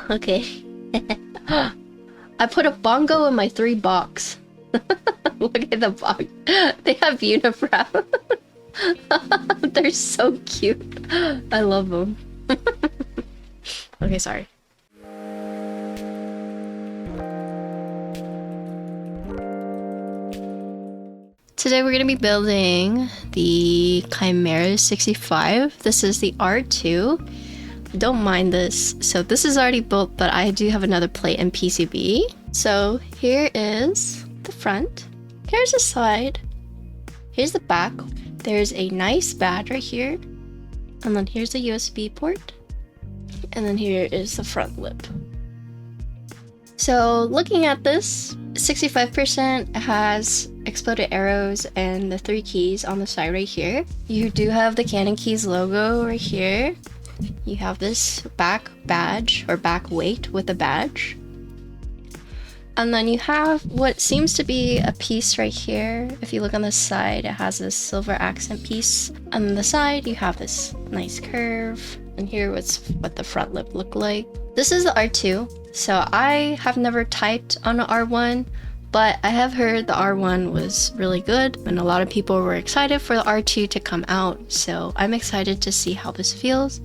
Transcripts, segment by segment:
Okay. I put a bongo in my 3 box. Look at the box. They have unibrow. They're so cute. I love them. Okay, sorry. Today we're going to be building the Chimera65. This is the R2. Don't mind this. So this is already built, but I do have another plate and PCB. So here is the front. Here's the side. Here's the back. There's a nice badge right here. And then here's the USB port. And then here is the front lip. So looking at this, 65% has exploded arrows and the 3 keys on the side right here. You do have the Canon Keys logo right here. You have this back badge or back weight with a badge. And then you have what seems to be a piece right here. If you look on the side, it has this silver accent piece. On the side, you have this nice curve. And here what's what the front lip look like. This is the R2. So I have never typed on an R1, but I have heard the R1 was really good and a lot of people were excited for the R2 to come out. So I'm excited to see how this feels.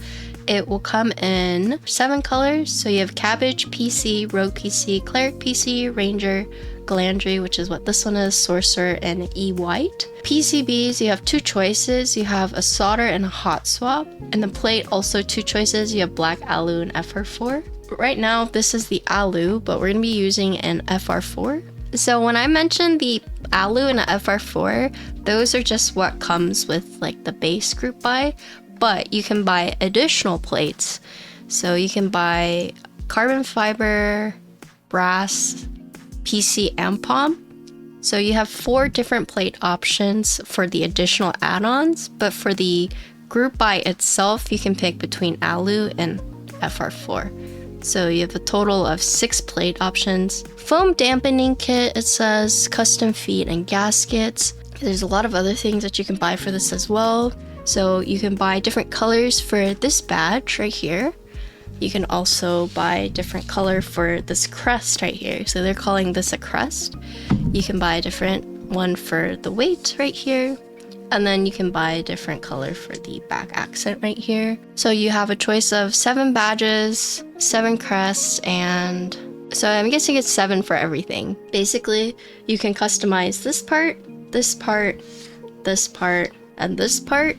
It will come in 7 colors. So you have Cabbage, PC, Rogue PC, Cleric PC, Ranger, Glandry, which is what this one is, Sorcerer, and E-White. PCBs, you have 2 choices. You have a solder and a hot swap. And the plate, also 2 choices. You have Black Alu and FR4. Right now, this is the Alu, but we're going to be using an FR4. So when I mentioned the Alu and the FR4, those are just what comes with like the base group buy. But you can buy additional plates. So you can buy carbon fiber, brass, PC, and POM. So you have 4 different plate options for the additional add-ons, but for the group buy itself, you can pick between Alu and FR4. So you have a total of 6 plate options. Foam dampening kit, it says custom feet and gaskets. There's a lot of other things that you can buy for this as well. So you can buy different colors for this badge right here. You can also buy different color for this crest right here. So they're calling this a crest. You can buy a different one for the weight right here. And then you can buy a different color for the back accent right here. So you have a choice of 7 badges, 7 crests, and so I'm guessing it's 7 for everything. Basically, you can customize this part, this part, this part, and this part.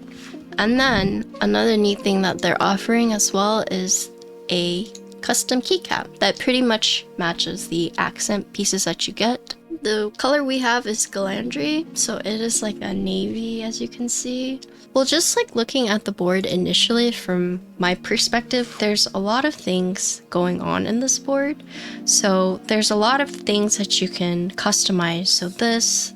And then another neat thing that they're offering as well is a custom keycap that pretty much matches the accent pieces that you get. The color we have is Glandry, so it is like a navy, as you can see. Well, just like looking at the board initially from my perspective, there's a lot of things going on in this board. So there's a lot of things that you can customize. So this,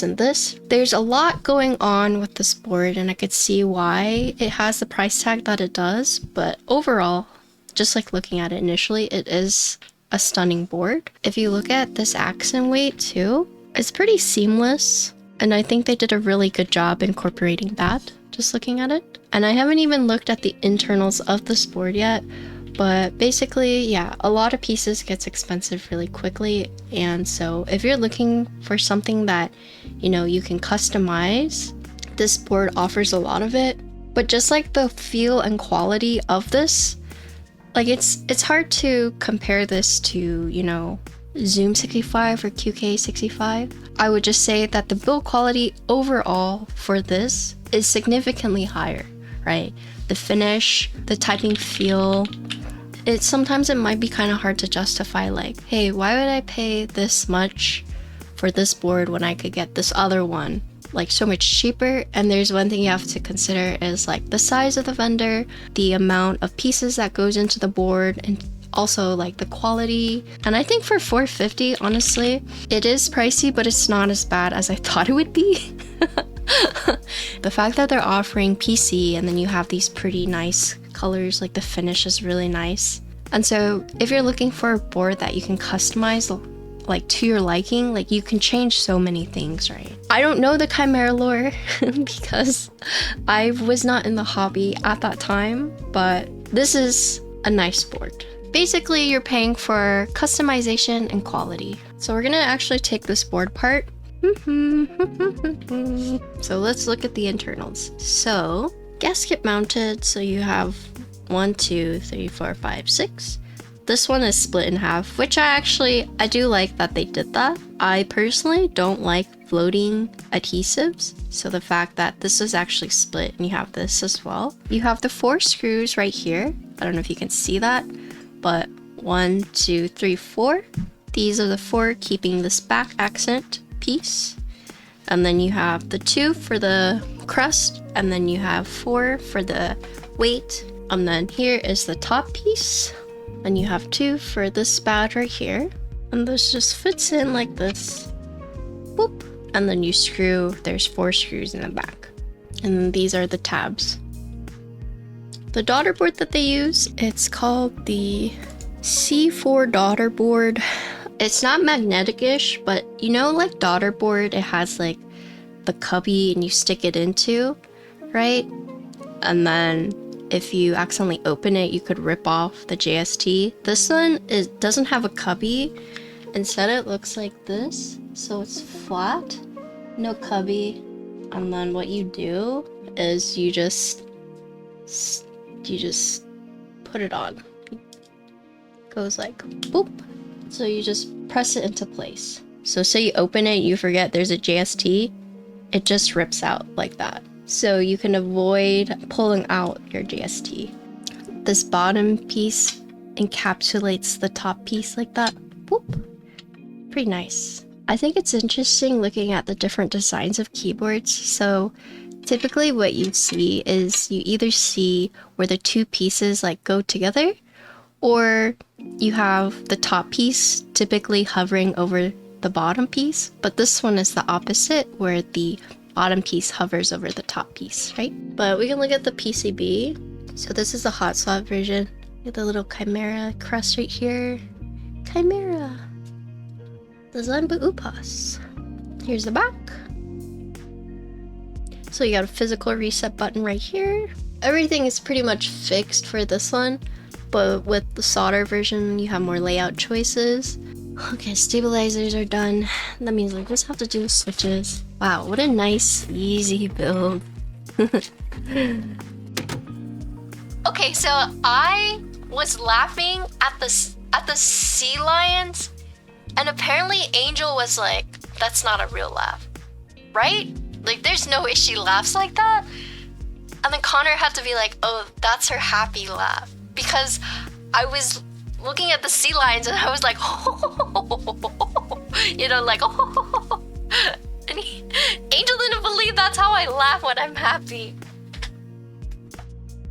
and this. There's a lot going on with this board, and I could see why it has the price tag that it does. But overall, just like looking at it initially, it is a stunning board. If you look at this accent weight too, it's pretty seamless. And I think they did a really good job incorporating that, just looking at it. And I haven't even looked at the internals of this board yet. But basically, yeah, a lot of pieces gets expensive really quickly. And so if you're looking for something that, you know, you can customize, this board offers a lot of it. But just like the feel and quality of this, like it's hard to compare this to, you know, Zoom 65 or QK65. I would just say that the build quality overall for this is significantly higher, right? The finish, the typing feel, sometimes it might be kind of hard to justify, like, hey, why would I pay this much for this board when I could get this other one like so much cheaper? And there's one thing you have to consider is like the size of the vendor, the amount of pieces that goes into the board, and also like the quality. And I think for $450, honestly, it is pricey, but it's not as bad as I thought it would be. The fact that they're offering PC and then you have these pretty nice colors, like the finish is really nice. And so if you're looking for a board that you can customize like to your liking, like you can change so many things, right? I don't know the Chimera lore because I was not in the hobby at that time, but this is a nice board. Basically, you're paying for customization and quality. So we're gonna actually take this board apart. So let's look at the internals. So gasket mounted, so you have 1, 2, 3, 4, 5, 6. This one is split in half, which I do like that they did that. I personally don't like floating adhesives, so the fact that this is actually split and you have this as well. You have the 4 screws right here. I don't know if you can see that, but 1, 2, 3, 4. These are the 4 keeping this back accent piece. And then you have the 2 for the crust, and then you have 4 for the weight. And then here is the top piece. And you have 2 for this spout right here. And this just fits in like this. Boop. And then you screw, there's 4 screws in the back. And then these are the tabs. The daughter board that they use, it's called the C4 daughter board. It's not magnetic-ish, but you know, like daughter board, it has like the cubby and you stick it into, right? And then if you accidentally open it, you could rip off the JST. This one doesn't have a cubby. Instead, it looks like this. So it's flat, no cubby. And then what you do is you just put it on. It goes like boop. So you just press it into place. So say you open it, you forget there's a JST, it just rips out like that. So you can avoid pulling out your JST. This bottom piece encapsulates the top piece like that. Whoop. Pretty nice. I think it's interesting looking at the different designs of keyboards. So typically what you see is you either see where the 2 pieces like go together, or you have the top piece typically hovering over the bottom piece, but this one is the opposite, where the bottom piece hovers over the top piece, right? But we can look at the PCB. So this is the hot swap version. You have the little Chimera crust right here. Chimera. Designed by Upas. Here's the back. So you got a physical reset button right here. Everything is pretty much fixed for this one, but with the solder version, you have more layout choices. Okay, stabilizers are done. That means we just have to do the switches. Wow, what a nice, easy build. Okay, so I was laughing at the sea lions, and apparently Angel was like, "That's not a real laugh, right? Like, there's no way she laughs like that." And then Connor had to be like, "Oh, that's her happy laugh," because I was looking at the sea lions and I was like, you know, like, and Angel didn't believe that's how I laugh when I'm happy.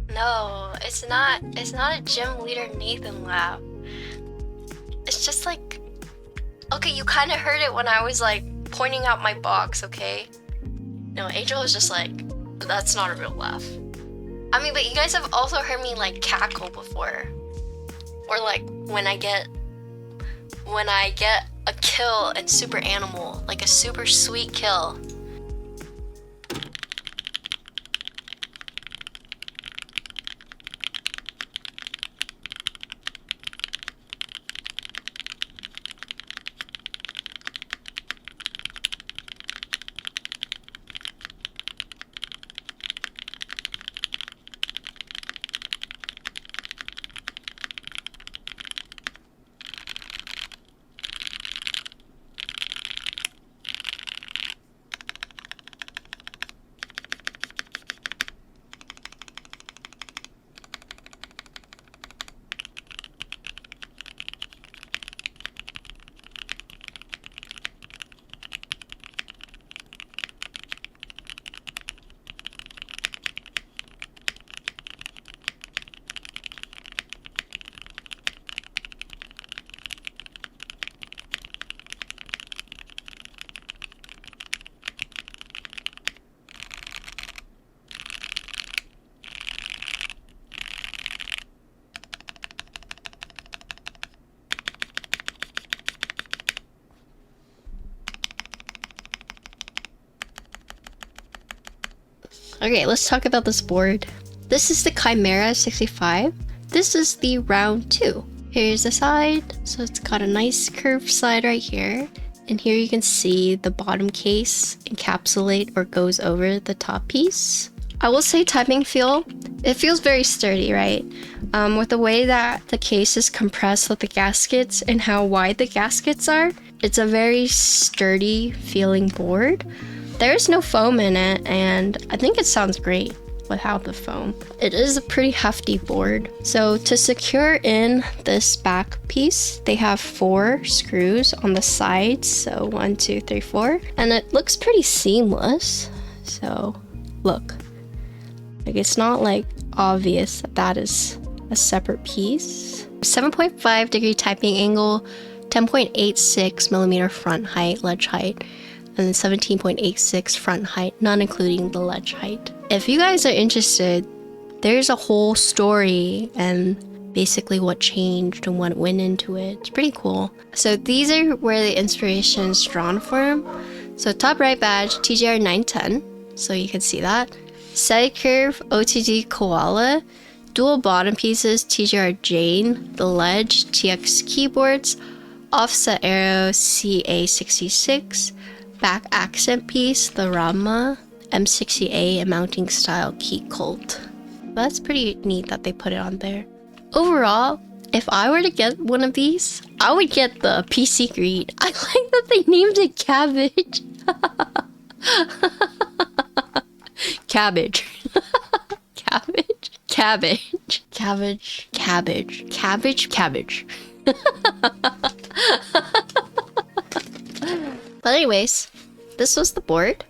No, it's not a gym leader Nathan laugh. It's just like, okay, you kind of heard it when I was like pointing out my box, okay? No, Angel was just like, that's not a real laugh. I mean, but you guys have also heard me like cackle before. Or like when I get a kill in Super Animal, like a super sweet kill. Okay, let's talk about this board. This is the Chimera65. this is the round 2. Here's the side, so it's got a nice curved side right here. And here you can see the bottom case encapsulate or goes over the top piece. I will say typing feel, it feels very sturdy, right? With the way that the case is compressed with the gaskets and how wide the gaskets are, it's a very sturdy feeling board. There's no foam in it, and I think it sounds great without the foam. It is a pretty hefty board. So to secure in this back piece, they have 4 screws on the sides. So 1, 2, 3, 4. And it looks pretty seamless. So look, like it's not like obvious that that is a separate piece. 7.5 degree typing angle, 10.86 millimeter front height, ledge height, and then 17.86 front height, not including the ledge height. If you guys are interested, there's a whole story and basically what changed and what went into it. It's pretty cool. So these are where the inspiration is drawn from. So top right badge, TGR 910, so you can see that. Side curve, OTG Koala. Dual bottom pieces, TGR Jane. The ledge, TX keyboards. Offset arrow, CA66. Back accent piece, the Rama. M60A, a mounting style key cult. That's pretty neat that they put it on there. Overall, if I were to get one of these, I would get the PC green. I like that they named it Cabbage. Cabbage. Cabbage. Cabbage. Cabbage. Cabbage. Cabbage. Cabbage. But anyways, this was the board.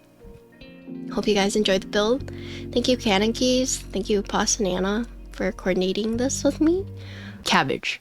Hope you guys enjoyed the build. Thank you Canon Keys. Thank you Upas and Anna for coordinating this with me. Cabbage.